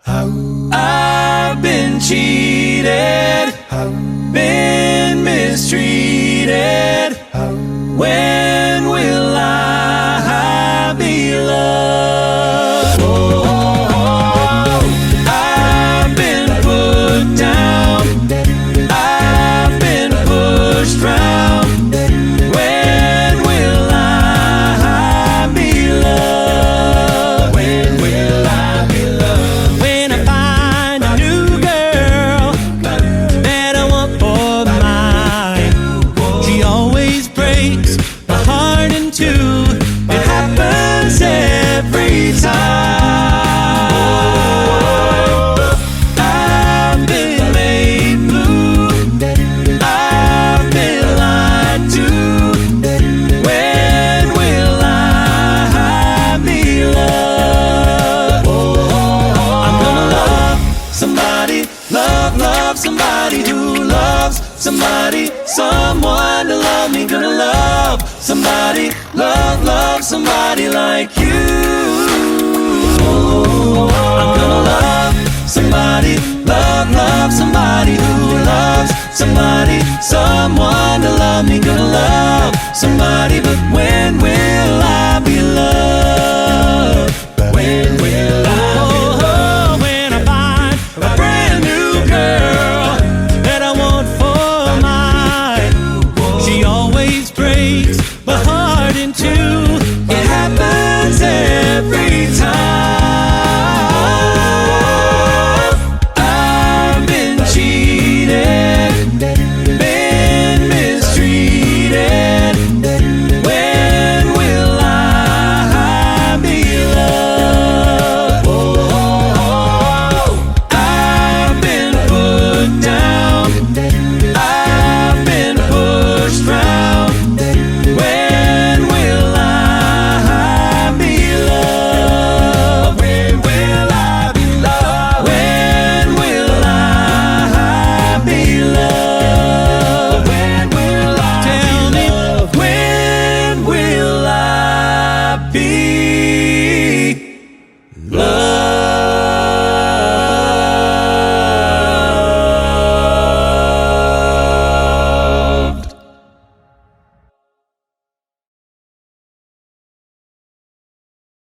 I've been cheated, been mistreated. When will I be loved? I've been put down, I've been pushed round. When will I be loved? When will I be loved? When I find a new girl, better one for mine. She always breaks my heart in two. It happens every time. I've been made blue, I've been lied to. When will I be loved? I'm gonna love somebody, love somebody who loves somebody, someone to love me. Gonna love somebody, love somebody like you. I'm gonna love somebody, love somebody who loves somebody, someone to love me. Gonna love somebody,